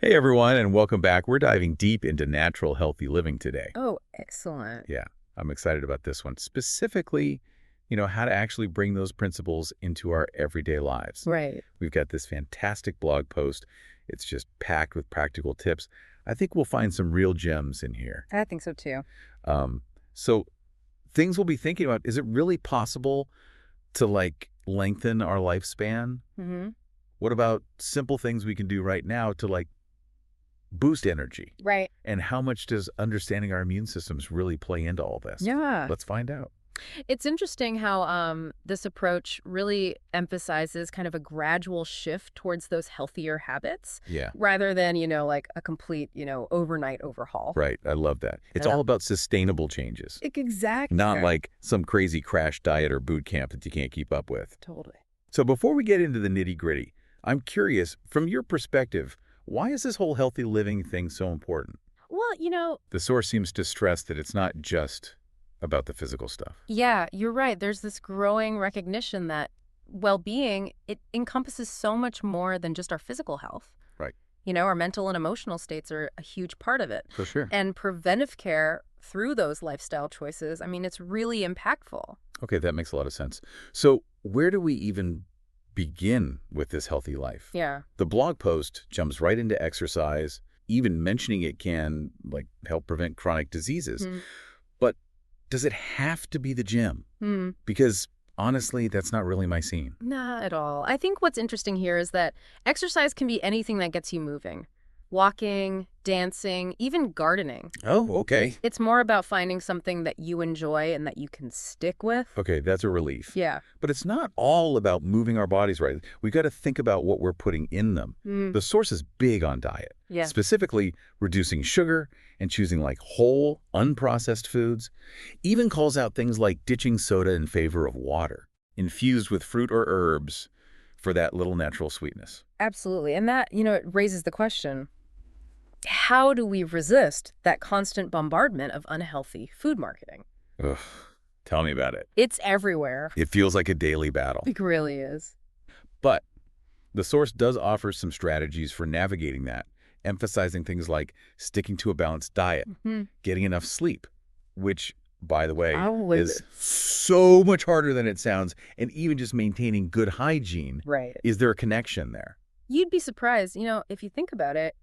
Hey everyone, and welcome back. We're diving deep into natural, healthy living today. Oh, excellent. Yeah, I'm excited about this one. Specifically, how to actually bring those principles into our everyday lives. Right. We've got this fantastic blog post. It's just packed with practical tips. I think we'll find some real gems in here. I think so too. Um, so things we'll be thinking about, is it really possible to lengthen our lifespan? hmm What about simple things we can do right now to boost energy? Right. And how much does understanding our immune systems really play into all this? Yeah. Let's find out. It's interesting how this approach really emphasizes kind of a gradual shift towards those healthier habits Yeah, rather than, like a complete, overnight overhaul. right. I love that. It's Yeah. all about sustainable changes, Exactly. not like some crazy crash diet or boot camp that you can't keep up with. Totally. So before we get into the nitty-gritty, I'm curious, from your perspective, why is this whole healthy living thing so important? Well, The source seems to stress that it's not just about the physical stuff. yeah, you're right. There's this growing recognition that well-being, it encompasses so much more than just our physical health. Right. Our mental and emotional states are a huge part of it. For sure. And preventive care through those lifestyle choices, I mean, it's really impactful. Okay, that makes a lot of sense. So where do we even begin with this healthy life? Yeah. The blog post jumps right into exercise, even mentioning it can help prevent chronic diseases. Hmm. But does it have to be the gym? Hmm. Because honestly, that's not really my scene. Not at all. I think what's interesting here is that exercise can be anything that gets you moving. Walking, dancing, even gardening. Oh, okay. It's more about finding something that you enjoy and that you can stick with. Okay, that's a relief. Yeah. But it's not all about moving our bodies right. We got to think about what we're putting in them. Mm. The source is big on diet, Yeah. specifically reducing sugar and choosing whole, unprocessed foods. Even calls out things like ditching soda in favor of water, infused with fruit or herbs for that little natural sweetness. Absolutely. And that, it raises the question, how do we resist that constant bombardment of unhealthy food marketing? Ugh, tell me about it. It's everywhere. It feels like a daily battle. It really is. But the source does offer some strategies for navigating that, emphasizing things like sticking to a balanced diet, getting enough sleep, which, by the way, is so much harder than it sounds, and even just maintaining good hygiene. Right. Is there a connection there? You'd be surprised, if you think about it,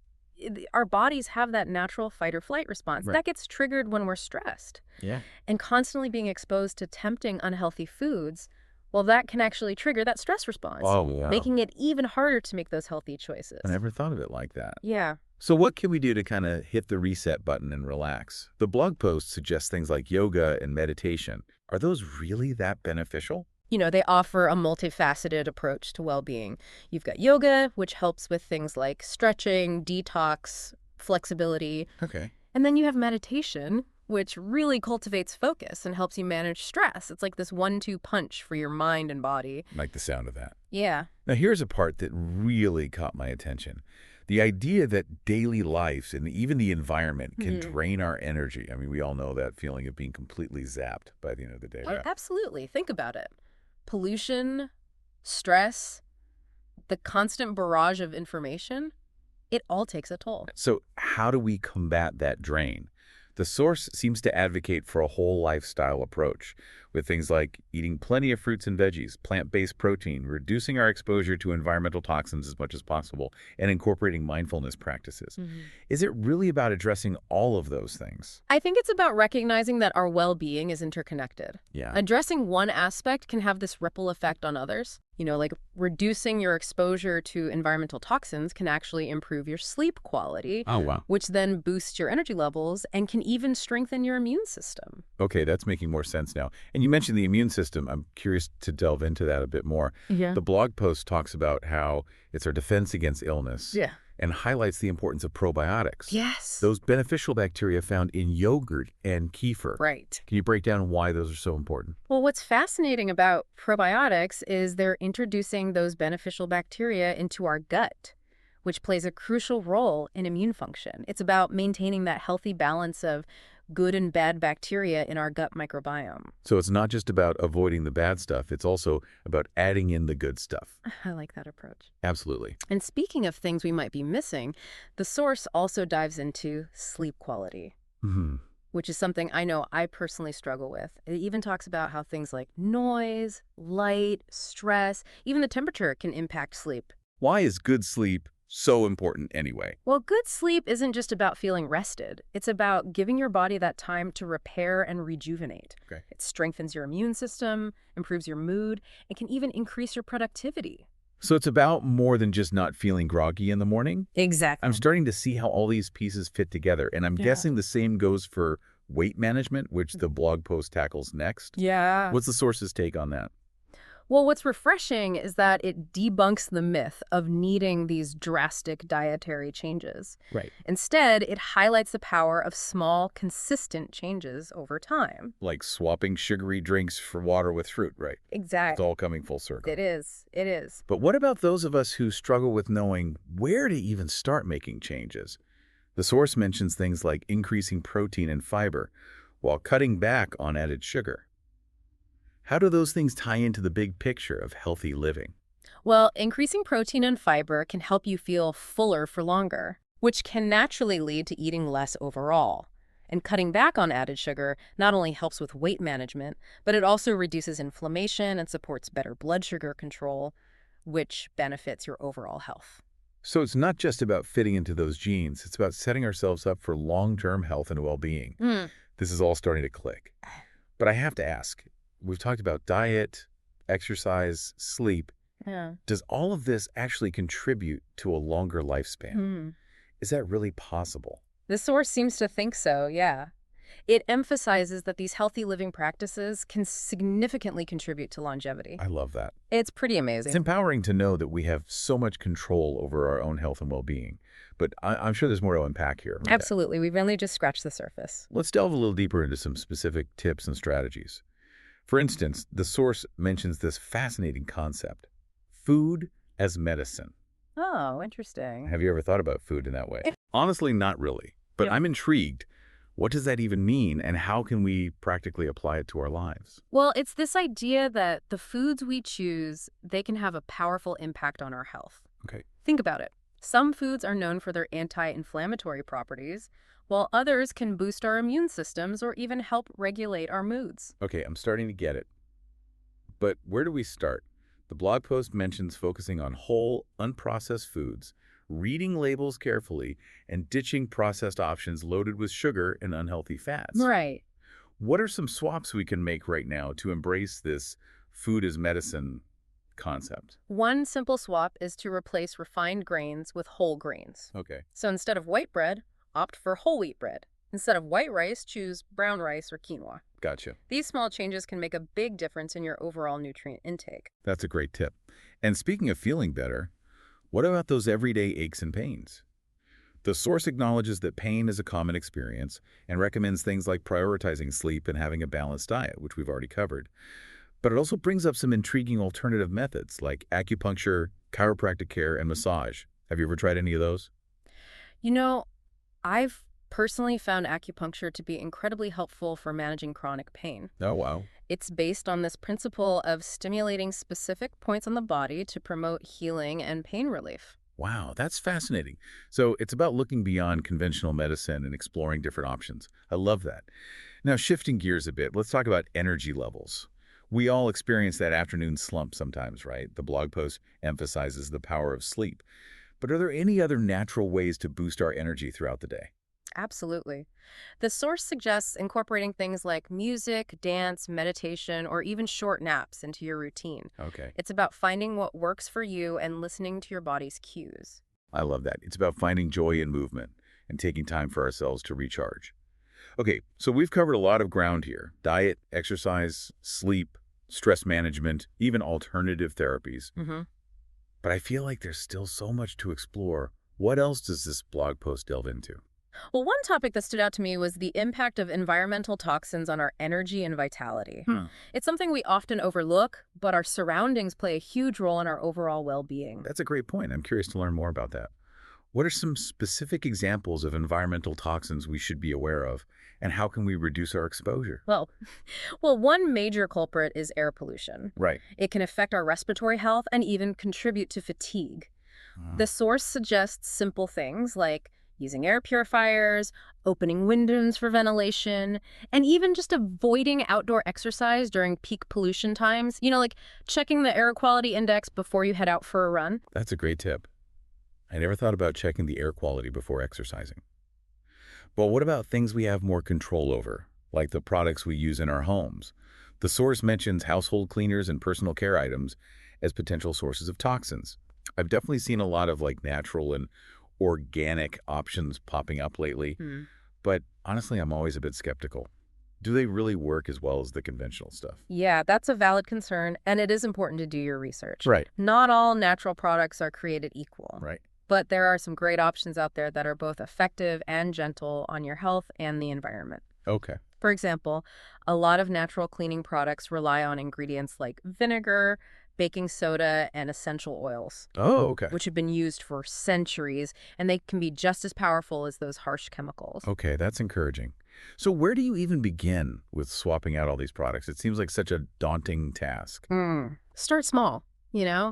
our bodies have that natural fight or flight response. Right. That gets triggered when we're stressed. Yeah. And constantly being exposed to tempting, unhealthy foods, well, that can actually trigger that stress response, Oh, yeah. making it even harder to make those healthy choices. I never thought of it like that. Yeah. So what can we do to kind of hit the reset button and relax? The blog post suggests things like yoga and meditation. Are those really that beneficial? They offer a multifaceted approach to well-being. You've got yoga, which helps with things like stretching, detox, flexibility. Okay. And then you have meditation, which really cultivates focus and helps you manage stress. It's like this 1-2 punch for your mind and body. Like the sound of that. Yeah. Now, here's a part that really caught my attention. The idea that daily life and even the environment can drain our energy. I mean, we all know that feeling of being completely zapped by the end of the day. Right? Absolutely. Think about it. Pollution, stress, the constant barrage of information, it all takes a toll. So how do we combat that drain? The source seems to advocate for a whole lifestyle approach with things like eating plenty of fruits and veggies, plant-based protein, reducing our exposure to environmental toxins as much as possible, and incorporating mindfulness practices. Is it really about addressing all of those things? I think it's about recognizing that our well-being is interconnected. Yeah. Addressing one aspect can have this ripple effect on others. Like reducing your exposure to environmental toxins can actually improve your sleep quality. Oh, wow. Which then boosts your energy levels and can even strengthen your immune system. Okay, that's making more sense now. And you mentioned the immune system. I'm curious to delve into that a bit more. Yeah. The blog post talks about how it's our defense against illness. Yeah. And highlights the importance of probiotics. Yes. Those beneficial bacteria found in yogurt and kefir. Right. Can you break down why those are so important? Well, what's fascinating about probiotics is they're introducing those beneficial bacteria into our gut, which plays a crucial role in immune function. It's about maintaining that healthy balance of good and bad bacteria in our gut microbiome. So it's not just about avoiding the bad stuff, it's also about adding in the good stuff. I like that approach. Absolutely. And speaking of things we might be missing, the source also dives into sleep quality, Hmm. which is something I know I personally struggle with. It even talks about how things like noise, light, stress, even the temperature can impact sleep. Why is good sleep so important anyway? Well, good sleep isn't just about feeling rested. It's about giving your body that time to repair and rejuvenate. Okay. It strengthens your immune system, improves your mood, and can even increase your productivity. So it's about more than just not feeling groggy in the morning? I'm Exactly. starting to see how all these pieces fit together, and I'm Yeah. guessing the same goes for weight management, which the blog post tackles next. Yeah. What's the source's take on that? Well, what's refreshing is that it debunks the myth of needing these drastic dietary changes. Right. Instead, it highlights the power of small, consistent changes over time. Like swapping sugary drinks for water with fruit, right? It's Exactly. all coming full circle. It is. It is. But what about those of us who struggle with knowing where to even start making changes? The source mentions things like increasing protein and fiber while cutting back on added sugar. How do those things tie into the big picture of healthy living? Well, increasing protein and fiber can help you feel fuller for longer, which can naturally lead to eating less overall. And cutting back on added sugar not only helps with weight management, but it also reduces inflammation and supports better blood sugar control, which benefits your overall health. So it's not just about fitting into those genes, it's about setting ourselves up for long-term health and well-being. Hmm. This is all starting to click. But I have to ask, we've talked about diet, exercise, sleep. Yeah. Does all of this actually contribute to a longer lifespan? Hmm. Is that really possible? The source seems to think so, yeah. It emphasizes that these healthy living practices can significantly contribute to longevity. I love that. It's pretty It's amazing. empowering to know that we have so much control over our own health and well-being. But I'm sure there's more to unpack here. Okay. Absolutely. We've only just scratched the surface. Let's delve a little deeper into some specific tips and strategies. For instance, the source mentions this fascinating concept, food as medicine. Oh, interesting. Have you ever thought about food in that way? Honestly, not really. But Yep. I'm intrigued. What does that even mean, and how can we practically apply it to our lives? Well, it's this idea that the foods we choose, they can have a powerful impact on our health. Okay. Think about it. Some foods are known for their anti-inflammatory properties, while others can boost our immune systems or even help regulate our moods. Okay, I'm starting to get it. But where do we start? The blog post mentions focusing on whole, unprocessed foods, reading labels carefully, and ditching processed options loaded with sugar and unhealthy fats. Right. What are some swaps we can make right now to embrace this food as medicine concept? One simple swap is to replace refined grains with whole grains. Okay, So instead of white bread, opt for whole wheat bread. Instead of white rice, choose brown rice or quinoa. gotcha. These small changes can make a big difference in your overall nutrient intake. That's a great tip. And speaking of feeling better, what about those everyday aches and pains? The source acknowledges that pain is a common experience and recommends things like prioritizing sleep and having a balanced diet, which we've already covered. But it also brings up some intriguing alternative methods like acupuncture, chiropractic care, and massage. Have you ever tried any of those? You know, I've personally found acupuncture to be incredibly helpful for managing chronic pain. Oh, wow. It's based on this principle of stimulating specific points on the body to promote healing and pain relief. Wow, that's fascinating. So it's about looking beyond conventional medicine and exploring different options. I love that. Now, shifting gears a bit, let's talk about energy levels. We all experience that afternoon slump sometimes, right? The blog post emphasizes the power of sleep. But are there any other natural ways to boost our energy throughout the day? Absolutely. The source suggests incorporating things like music, dance, meditation, or even short naps into your routine. Okay, It's about finding what works for you and listening to your body's cues. I love that. It's about finding joy in movement and taking time for ourselves to recharge. Okay, so we've covered a lot of ground here. Diet, exercise, sleep, stress management, even alternative therapies. Hmm. But I feel like there's still so much to explore. What else does this blog post delve into? Well, one topic that stood out to me was the impact of environmental toxins on our energy and vitality. Hmm. It's something we often overlook, but our surroundings play a huge role in our overall well-being. That's a great point. I'm curious to learn more about that. What are some specific examples of environmental toxins we should be aware of, and how can we reduce our exposure? Well, well, one major culprit is air pollution. Right. It can affect our respiratory health and even contribute to fatigue. The Oh, source suggests simple things like using air purifiers, opening windows for ventilation, and even just avoiding outdoor exercise during peak pollution times. Like checking the air quality index before you head out for a run. that's a great tip. I never thought about checking the air quality before exercising. But what about things we have more control over, like the products we use in our homes? The source mentions household cleaners and personal care items as potential sources of toxins. I've definitely seen a lot of natural and organic options popping up lately, Hmm. but honestly, I'm always a bit skeptical. Do they really work as well as the conventional stuff? Yeah, that's a valid concern, and it is important to do your research. Right. Not all natural products are created equal, Right. but there are some great options out there that are both effective and gentle on your health and the environment. Okay. For example, a lot of natural cleaning products rely on ingredients like vinegar, baking soda, and essential oils, Oh, okay. which have been used for centuries, and they can be just as powerful as those harsh chemicals. Okay, that's encouraging. So where do you even begin with swapping out all these products? It seems like such a daunting task. Start small,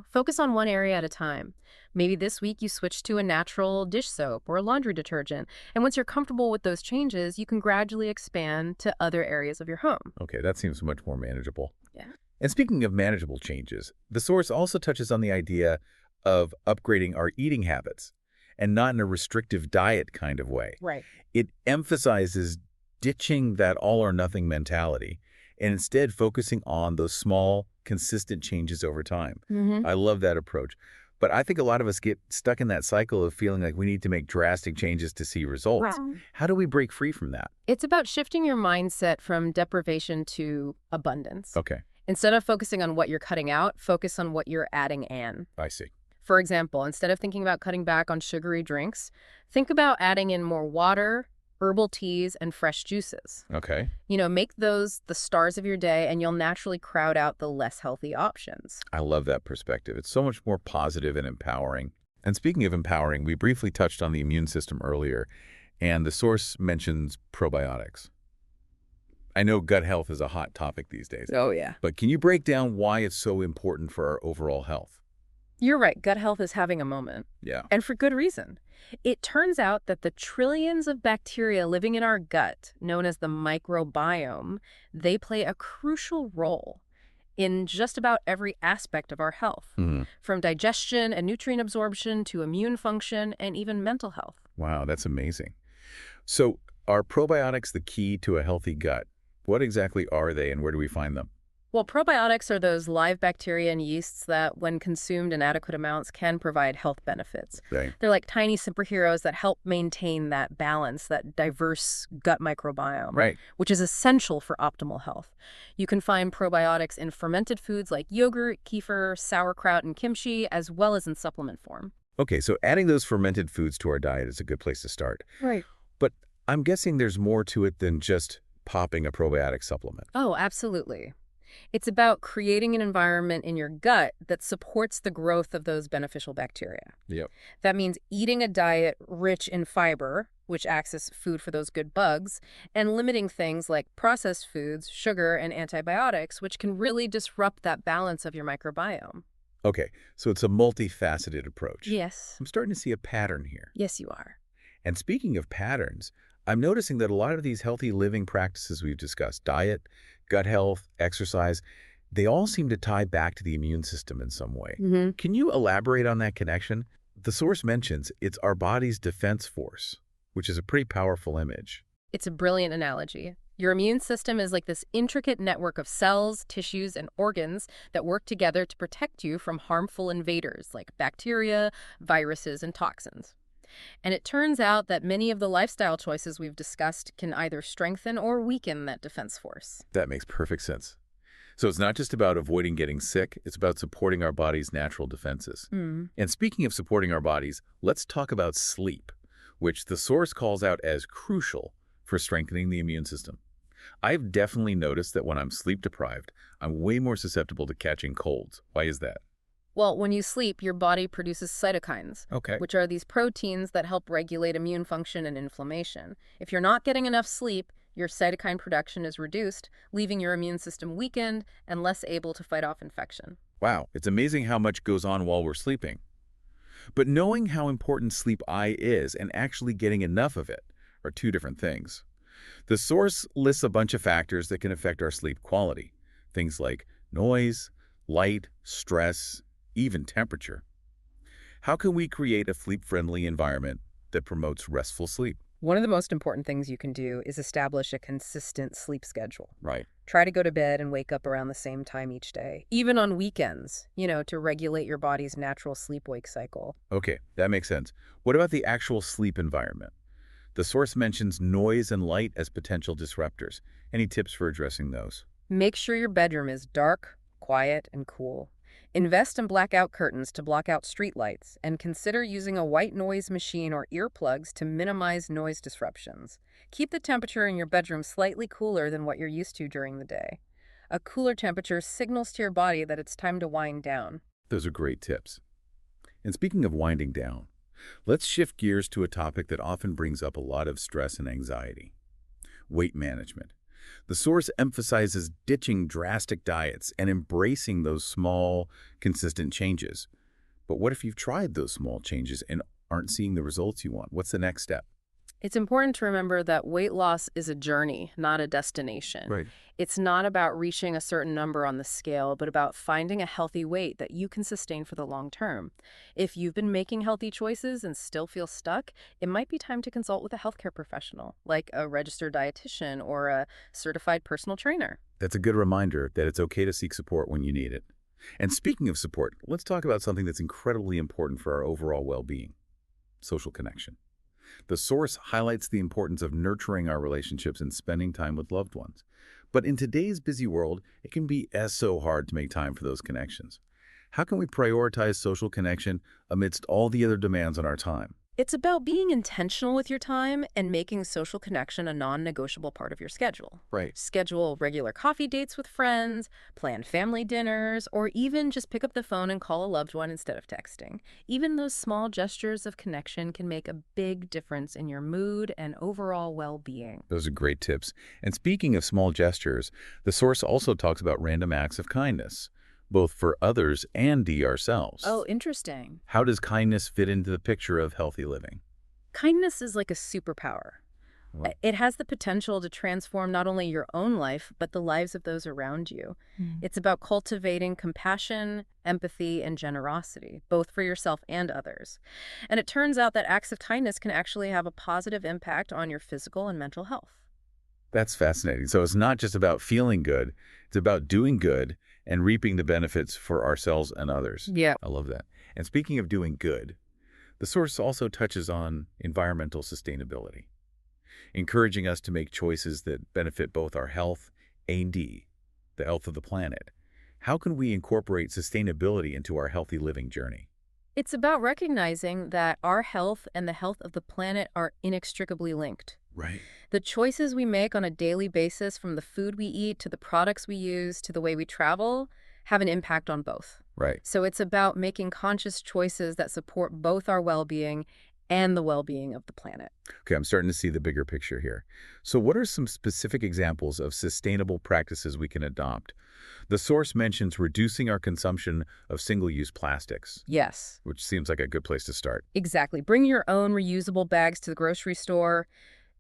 focus on one area at a time. Maybe this week you switch to a natural dish soap or a laundry detergent. And once you're comfortable with those changes, you can gradually expand to other areas of your home. Okay, that seems much more manageable. Yeah. And speaking of manageable changes, the source also touches on the idea of upgrading our eating habits, and not in a restrictive diet kind of way. Right. It emphasizes ditching that all or nothing mentality and instead focusing on those small, consistent changes over time. Hmm. I love that approach. But I think a lot of us get stuck in that cycle of feeling like we need to make drastic changes to see results. Right. How do we break free from that? It's about shifting your mindset from deprivation to abundance. Okay, Instead of focusing on what you're cutting out, focus on what you're adding in. I see. For example, instead of thinking about cutting back on sugary drinks, think about adding in more water, herbal teas, and fresh juices. Okay. Make those the stars of your day, and you'll naturally crowd out the less healthy options. I love that perspective. It's so much more positive and empowering. And speaking of empowering, we briefly touched on the immune system earlier, and the source mentions probiotics. I know gut health is a hot topic these days, Oh, yeah. but can you break down why it's so important for our overall health? You're right. Gut health is having a moment, Yeah. and for good reason. It turns out that the trillions of bacteria living in our gut, known as the microbiome, they play a crucial role in just about every aspect of our health, Hmm. from digestion and nutrient absorption to immune function and even mental health. Wow, that's amazing. So are probiotics the key to a healthy gut? What exactly are they and where do we find them? Well, probiotics are those live bacteria and yeasts that, when consumed in adequate amounts, can provide health benefits. Okay. They're like tiny superheroes that help maintain that balance, that diverse gut microbiome, Right. which is essential for optimal health. You can find probiotics in fermented foods like yogurt, kefir, sauerkraut, and kimchi, as well as in supplement form. Okay, so adding those fermented foods to our diet is a good place to start. Right. But I'm guessing there's more to it than just popping a probiotic supplement. Oh, absolutely. It's about creating an environment in your gut that supports the growth of those beneficial bacteria. Yep. That means eating a diet rich in fiber, which acts as food for those good bugs, and limiting things like processed foods, sugar, and antibiotics, which can really disrupt that balance of your microbiome. Okay, so it's a multifaceted approach. Yes. I'm starting to see a pattern here. Yes, you are. And speaking of patterns, I'm noticing that a lot of these healthy living practices we've discussed, diet, gut health, exercise, they all seem to tie back to the immune system in some way. Mm-hmm. Can you elaborate on that connection? The source mentions it's our body's defense force, which is a pretty powerful image. It's a brilliant analogy. Your immune system is like this intricate network of cells, tissues, and organs that work together to protect you from harmful invaders like bacteria, viruses, and toxins. And it turns out that many of the lifestyle choices we've discussed can either strengthen or weaken that defense force. That makes perfect sense. So it's not just about avoiding getting sick, it's about supporting our body's natural defenses. Mm. And speaking of supporting our bodies, let's talk about sleep, which the source calls out as crucial for strengthening the immune system. I've definitely noticed that when I'm sleep deprived, I'm way more susceptible to catching colds. Why is that? Well, when you sleep, your body produces cytokines, Okay. which are these proteins that help regulate immune function and inflammation. If you're not getting enough sleep, your cytokine production is reduced, leaving your immune system weakened and less able to fight off infection. Wow, it's amazing how much goes on while we're sleeping. But knowing how important sleep I is and actually getting enough of it are two different things. The source lists a bunch of factors that can affect our sleep quality. Things like noise, light, stress, even temperature. How can we create a sleep-friendly environment that promotes restful sleep? One of the most important things you can do is establish a consistent sleep schedule. Right. Try to go to bed and wake up around the same time each day, even on weekends, to regulate your body's natural sleep-wake cycle. Okay, that makes sense. What about the actual sleep environment? The source mentions noise and light as potential disruptors. Any tips for addressing those? Make sure your bedroom is dark, quiet, and cool. Invest in blackout curtains to block out street lights, and consider using a white noise machine or earplugs to minimize noise disruptions. Keep the temperature in your bedroom slightly cooler than what you're used to during the day. A cooler temperature signals to your body that it's time to wind down. Those are great tips. And speaking of winding down, let's shift gears to a topic that often brings up a lot of stress and anxiety: weight management. The source emphasizes ditching drastic diets and embracing those small, consistent changes. But what if you've tried those small changes and aren't seeing the results you want? What's the next step? It's important to remember that weight loss is a journey, not a destination. Right. It's not about reaching a certain number on the scale, but about finding a healthy weight that you can sustain for the long term. If you've been making healthy choices and still feel stuck, it might be time to consult with a healthcare professional, like a registered dietitian or a certified personal trainer. That's a good reminder that it's okay to seek support when you need it. And speaking of support, let's talk about something that's incredibly important for our overall well-being: social connection. The source highlights the importance of nurturing our relationships and spending time with loved ones. But in today's busy world, it can be so hard to make time for those connections. How can we prioritize social connection amidst all the other demands on our time? It's about being intentional with your time and making social connection a non-negotiable part of your schedule. Right. Schedule regular coffee dates with friends, plan family dinners, or even just pick up the phone and call a loved one instead of texting. Even those small gestures of connection can make a big difference in your mood and overall well-being. Those are great tips. And speaking of small gestures, the source also talks about random acts of kindness, both for others and ourselves. Oh, interesting. How does kindness fit into the picture of healthy living? Kindness is like a superpower. Well, It has the potential to transform not only your own life, but the lives of those around you. It's about cultivating compassion, empathy, and generosity, both for yourself and others. And it turns out that acts of kindness can actually have a positive impact on your physical and mental health. that's fascinating. So it's not just about feeling good, it's about doing good and reaping the benefits for ourselves and others. Yeah. I love that. And speaking of doing good, the source also touches on environmental sustainability, encouraging us to make choices that benefit both our health and the health of the planet. How can we incorporate sustainability into our healthy living journey? It's about recognizing that our health and the health of the planet are inextricably linked. Right. The choices we make on a daily basis, from the food we eat to the products we use to the way we travel, have an impact on both. Right. So it's about making conscious choices that support both our well-being and the well-being of the planet. Okay, I'm starting to see the bigger picture here. So what are some specific examples of sustainable practices we can adopt? The source mentions reducing our consumption of single-use plastics, Yes, which seems like a good place to start. exactly. Bring your own reusable bags to the grocery store,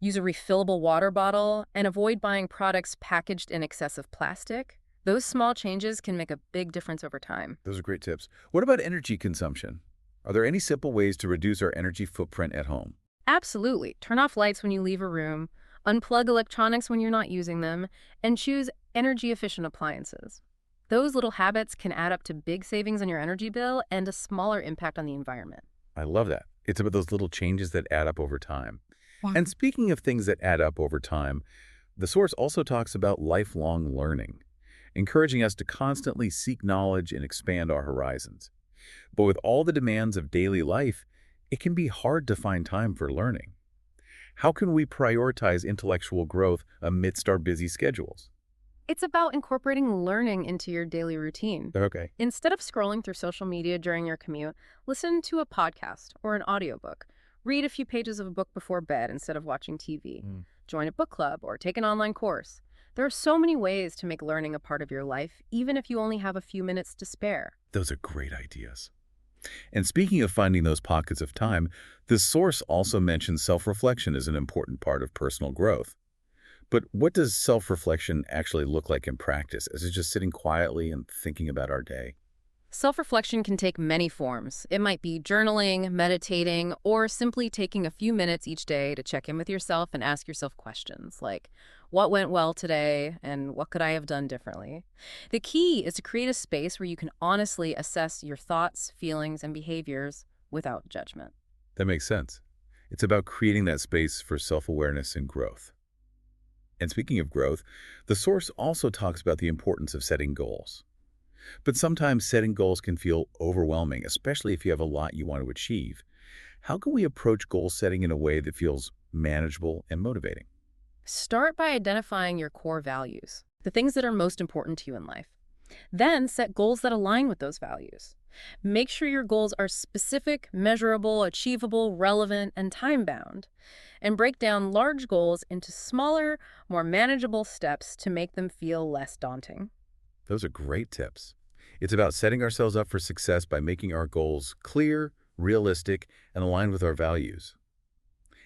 use a refillable water bottle, and avoid buying products packaged in excessive plastic. Those small changes can make a big difference over time. Those are great tips. What about energy consumption? Are there any simple ways to reduce our energy footprint at home? Absolutely. Turn off lights when you leave a room, unplug electronics when you're not using them, and choose energy-efficient appliances. Those little habits can add up to big savings on your energy bill and a smaller impact on the environment. I love that. It's about those little changes that add up over time. Wow. And speaking of things that add up over time, the source also talks about lifelong learning, encouraging us to constantly seek knowledge and expand our horizons. But with all the demands of daily life, it can be hard to find time for learning. How can we prioritize intellectual growth amidst our busy schedules? It's about incorporating learning into your daily routine. Okay. Instead of scrolling through social media during your commute, listen to a podcast or an audiobook. Read a few pages of a book before bed instead of watching TV. Mm. Join a book club or take an online course. There are so many ways to make learning a part of your life, even if you only have a few minutes to spare. Those are great ideas. And speaking of finding those pockets of time, the source also mentions self-reflection as an important part of personal growth. But what does self-reflection actually look like in practice? Is it just sitting quietly and thinking about our day? Self-reflection can take many forms. It might be journaling, meditating, or simply taking a few minutes each day to check in with yourself and ask yourself questions like, what went well today and what could I have done differently? The key is to create a space where you can honestly assess your thoughts, feelings, and behaviors without judgment. That makes sense. It's about creating that space for self-awareness and growth. And speaking of growth, the source also talks about the importance of setting goals. But sometimes setting goals can feel overwhelming, especially if you have a lot you want to achieve. How can we approach goal setting in a way that feels manageable and motivating? Start by identifying your core values, the things that are most important to you in life. Then set goals that align with those values. Make sure your goals are specific, measurable, achievable, relevant, and time-bound. And break down large goals into smaller, more manageable steps to make them feel less daunting. Those are great tips. It's about setting ourselves up for success by making our goals clear, realistic, and aligned with our values.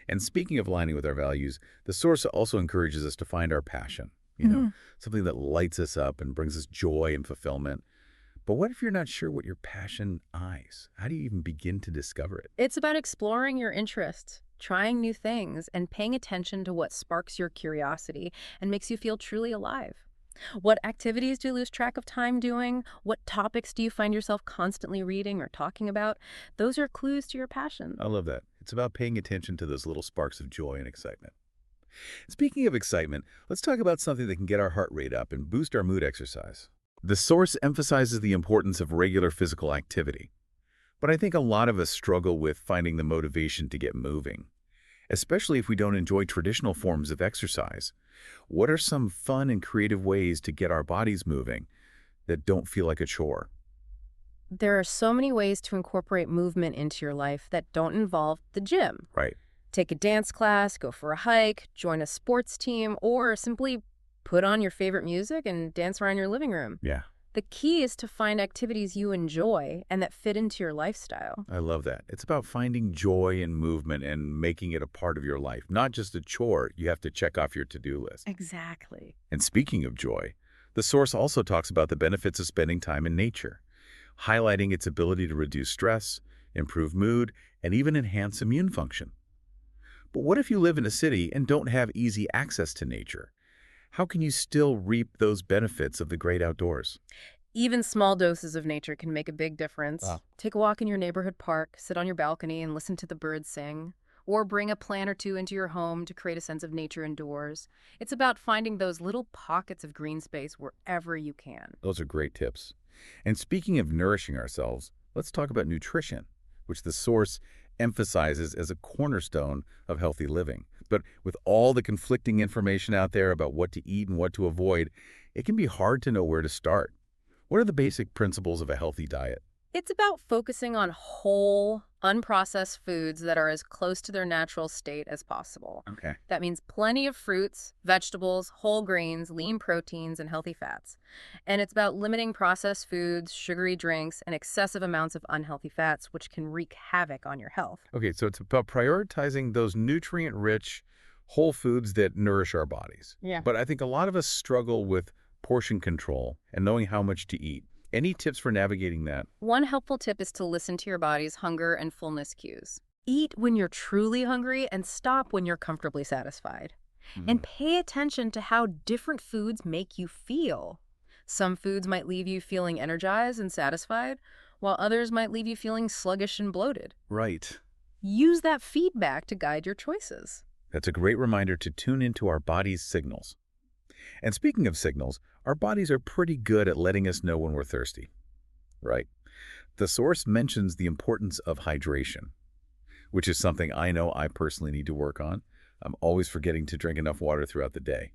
And speaking of aligning with our values, the source also encourages us to find our passion, something that lights us up and brings us joy and fulfillment. But what if you're not sure what your passion is? How do you even begin to discover it? It's about exploring your interests, trying new things, and paying attention to what sparks your curiosity and makes you feel truly alive. What activities do you lose track of time doing? What topics do you find yourself constantly reading or talking about? Those are clues to your passion. I love that. It's about paying attention to those little sparks of joy and excitement. Speaking of excitement, let's talk about something that can get our heart rate up and boost our mood: exercise. The source emphasizes the importance of regular physical activity. But I think a lot of us struggle with finding the motivation to get moving, especially if we don't enjoy traditional forms of exercise. What are some fun and creative ways to get our bodies moving that don't feel like a chore? There are so many ways to incorporate movement into your life that don't involve the gym. Right. Take a dance class, go for a hike, join a sports team, or simply put on your favorite music and dance around your living room. Yeah, The key is to find activities you enjoy and that fit into your lifestyle. I love that. It's about finding joy in movement and making it a part of your life, not just a chore you have to check off your to-do list. Exactly. And speaking of joy, the source also talks about the benefits of spending time in nature, highlighting its ability to reduce stress, improve mood, and even enhance immune function. But what if you live in a city and don't have easy access to nature? How can you still reap those benefits of the great outdoors? Even small doses of nature can make a big difference. Wow. Take a walk in your neighborhood park, sit on your balcony and listen to the birds sing, or bring a plant or two into your home to create a sense of nature indoors. It's about finding those little pockets of green space wherever you can. Those are great tips. And speaking of nourishing ourselves, let's talk about nutrition, which the source emphasizes as a cornerstone of healthy living. But with all the conflicting information out there about what to eat and what to avoid, it can be hard to know where to start. What are the basic principles of a healthy diet? It's about focusing on whole, unprocessed foods that are as close to their natural state as possible. Okay. That means plenty of fruits, vegetables, whole grains, lean proteins, and healthy fats. And it's about limiting processed foods, sugary drinks, and excessive amounts of unhealthy fats, which can wreak havoc on your health. Okay, so it's about prioritizing those nutrient-rich whole foods that nourish our bodies. Yeah. But I think a lot of us struggle with portion control and knowing how much to eat. Any tips for navigating that? One helpful tip is to listen to your body's hunger and fullness cues. Eat when you're truly hungry and stop when you're comfortably satisfied. And pay attention to how different foods make you feel. Some foods might leave you feeling energized and satisfied, while others might leave you feeling sluggish and bloated. Right. Use that feedback to guide your choices. That's a great reminder to tune into our body's signals. And speaking of signals, our bodies are pretty good at letting us know when we're thirsty. Right. The source mentions the importance of hydration, which is something I know I personally need to work on. I'm always forgetting to drink enough water throughout the day.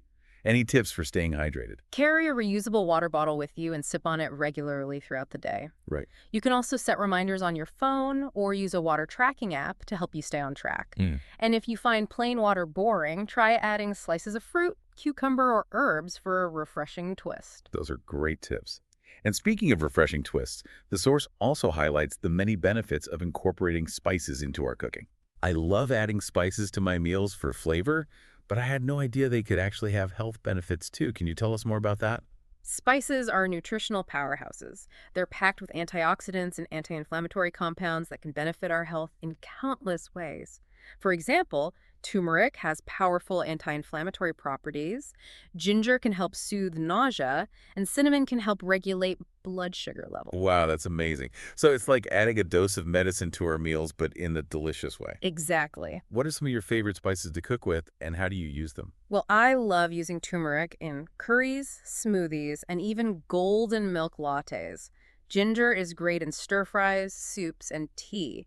Any tips for staying hydrated? Carry a reusable water bottle with you and sip on it regularly throughout the day. Right. You can also set reminders on your phone or use a water tracking app to help you stay on track. Mm. And if you find plain water boring, try adding slices of fruit, cucumber, or herbs for a refreshing twist. Those are great tips. And speaking of refreshing twists, the source also highlights the many benefits of incorporating spices into our cooking. I love adding spices to my meals for flavor, but I had no idea they could actually have health benefits too. Can you tell us more about that? Spices are nutritional powerhouses. They're packed with antioxidants and anti-inflammatory compounds that can benefit our health in countless ways. For example, turmeric has powerful anti-inflammatory properties, ginger can help soothe nausea, and cinnamon can help regulate blood sugar levels. Wow, that's amazing. So it's like adding a dose of medicine to our meals, but in a delicious way. Exactly. What are some of your favorite spices to cook with, and how do you use them? Well, I love using turmeric in curries, smoothies, and even golden milk lattes. Ginger is great in stir fries, soups, and tea.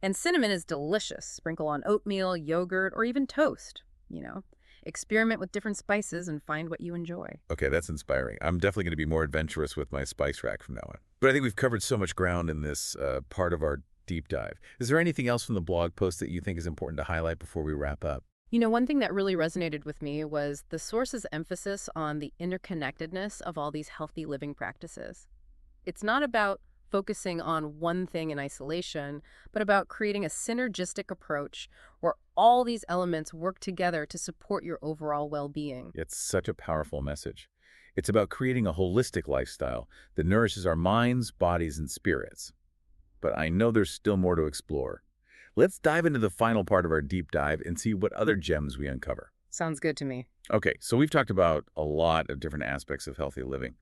And cinnamon is delicious. Sprinkle on oatmeal, yogurt, or even toast. Experiment with different spices and find what you enjoy. Okay, that's inspiring. I'm definitely going to be more adventurous with my spice rack from now on. But I think we've covered so much ground in this part of our deep dive. Is there anything else from the blog post that you think is important to highlight before we wrap up? One thing that really resonated with me was the source's emphasis on the interconnectedness of all these healthy living practices. It's not about focusing on one thing in isolation, but about creating a synergistic approach where all these elements work together to support your overall well-being. It's such a powerful message. It's about creating a holistic lifestyle that nourishes our minds, bodies, and spirits. But I know there's still more to explore. Let's dive into the final part of our deep dive and see what other gems we uncover. Sounds good to me. Okay, so we've talked about a lot of different aspects of healthy living.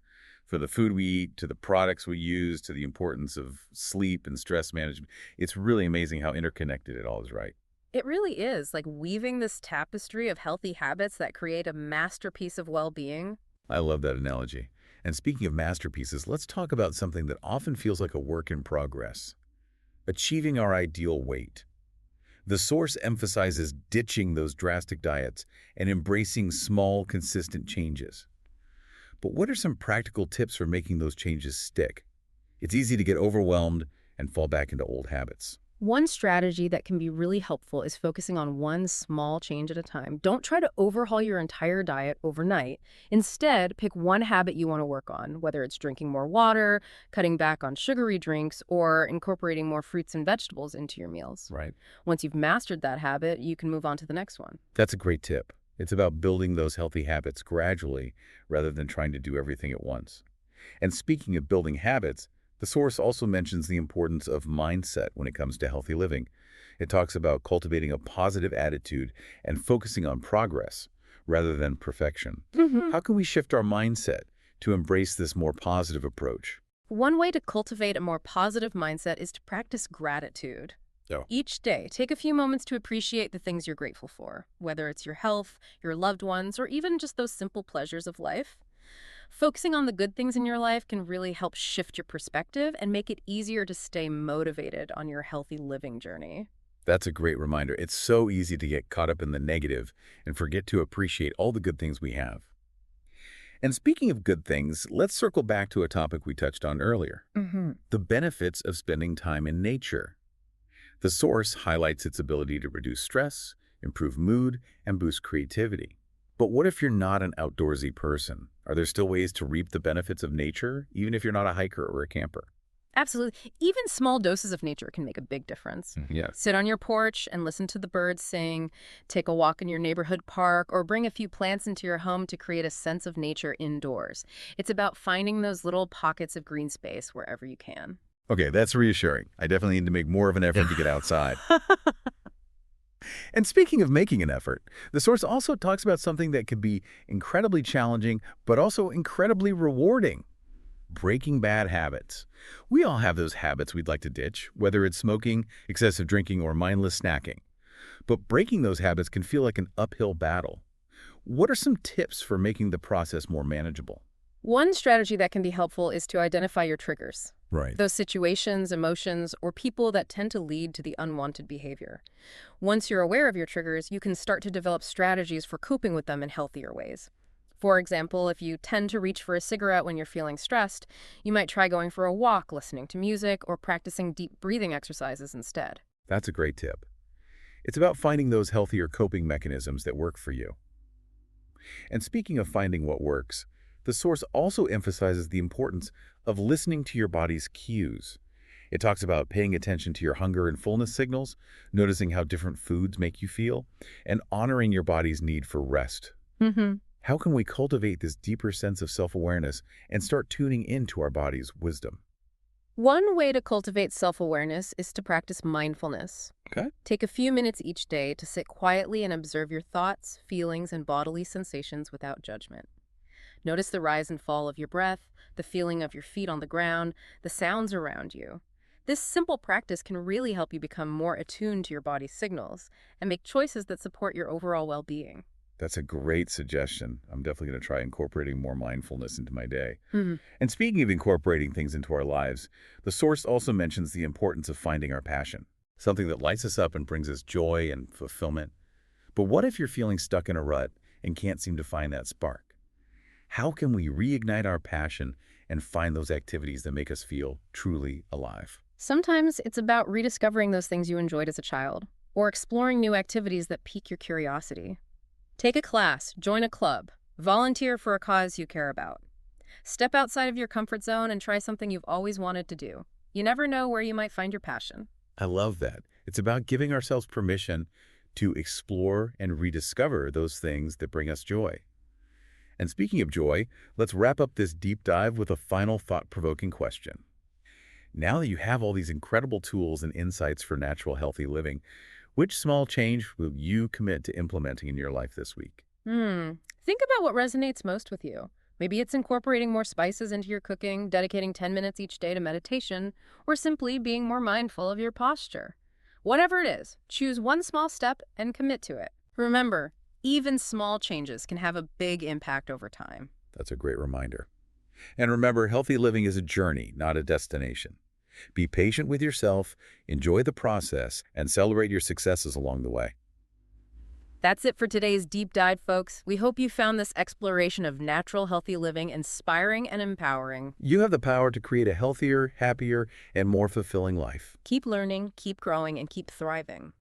From the food we eat, to the products we use, to the importance of sleep and stress management. It's really amazing how interconnected it all is, right? It really is, like weaving this tapestry of healthy habits that create a masterpiece of well-being. I love that analogy. And speaking of masterpieces, let's talk about something that often feels like a work in progress. Achieving our ideal weight. The source emphasizes ditching those drastic diets and embracing small, consistent changes. But what are some practical tips for making those changes stick? It's easy to get overwhelmed and fall back into old habits. One strategy that can be really helpful is focusing on one small change at a time. Don't try to overhaul your entire diet overnight. Instead, pick one habit you want to work on, whether it's drinking more water, cutting back on sugary drinks, or incorporating more fruits and vegetables into your meals. Right. Once you've mastered that habit, you can move on to the next one. That's a great tip. It's about building those healthy habits gradually rather than trying to do everything at once. And speaking of building habits, the source also mentions the importance of mindset when it comes to healthy living. It talks about cultivating a positive attitude and focusing on progress rather than perfection. How can we shift our mindset to embrace this more positive approach? One way to cultivate a more positive mindset is to practice gratitude. Oh. Each day, take a few moments to appreciate the things you're grateful for, whether it's your health, your loved ones, or even just those simple pleasures of life. Focusing on the good things in your life can really help shift your perspective and make it easier to stay motivated on your healthy living journey. That's a great reminder. It's so easy to get caught up in the negative and forget to appreciate all the good things we have. And speaking of good things, let's circle back to a topic we touched on earlier. The benefits of spending time in nature. The source highlights its ability to reduce stress, improve mood, and boost creativity. But what if you're not an outdoorsy person? Are there still ways to reap the benefits of nature, even if you're not a hiker or a camper? Absolutely. Even small doses of nature can make a big difference. Yes. Sit on your porch and listen to the birds sing, take a walk in your neighborhood park, or bring a few plants into your home to create a sense of nature indoors. It's about finding those little pockets of green space wherever you can. Okay, that's reassuring. I definitely need to make more of an effort to get outside. And speaking of making an effort, the source also talks about something that can be incredibly challenging, but also incredibly rewarding. Breaking bad habits. We all have those habits we'd like to ditch, whether it's smoking, excessive drinking, or mindless snacking. But breaking those habits can feel like an uphill battle. What are some tips for making the process more manageable? One strategy that can be helpful is to identify your triggers. Right. Those situations, emotions, or people that tend to lead to the unwanted behavior. Once you're aware of your triggers, you can start to develop strategies for coping with them in healthier ways. For example, if you tend to reach for a cigarette when you're feeling stressed, you might try going for a walk, listening to music, or practicing deep breathing exercises instead. That's a great tip. It's about finding those healthier coping mechanisms that work for you. And speaking of finding what works, the source also emphasizes the importance of listening to your body's cues. It talks about paying attention to your hunger and fullness signals, noticing how different foods make you feel, and honoring your body's need for rest. Hmm. How can we cultivate this deeper sense of self-awareness and start tuning into our body's wisdom? One way to cultivate self-awareness is to practice mindfulness. Okay. Take a few minutes each day to sit quietly and observe your thoughts, feelings, and bodily sensations without judgment. Notice the rise and fall of your breath, the feeling of your feet on the ground, the sounds around you. This simple practice can really help you become more attuned to your body's signals and make choices that support your overall well-being. That's a great suggestion. I'm definitely going to try incorporating more mindfulness into my day. Mhm. And speaking of incorporating things into our lives, the source also mentions the importance of finding our passion, something that lights us up and brings us joy and fulfillment. But what if you're feeling stuck in a rut and can't seem to find that spark? How can we reignite our passion and find those activities that make us feel truly alive? Sometimes it's about rediscovering those things you enjoyed as a child, or exploring new activities that pique your curiosity. Take a class, join a club, volunteer for a cause you care about. Step outside of your comfort zone and try something you've always wanted to do. You never know where you might find your passion. I love that. It's about giving ourselves permission to explore and rediscover those things that bring us joy. And speaking of joy, let's wrap up this deep dive with a final thought-provoking question. Now that you have all these incredible tools and insights for natural, healthy living, which small change will you commit to implementing in your life this week? Think about what resonates most with you. Maybe it's incorporating more spices into your cooking, dedicating 10 minutes each day to meditation, or simply being more mindful of your posture. Whatever it is, choose one small step and commit to it. Remember, even small changes can have a big impact over time. That's a great reminder. And remember, healthy living is a journey, not a destination. Be patient with yourself, enjoy the process, and celebrate your successes along the way. That's it for today's deep dive, folks. We hope you found this exploration of natural, healthy living inspiring and empowering. You have the power to create a healthier, happier, and more fulfilling life. Keep learning, keep growing, and keep thriving.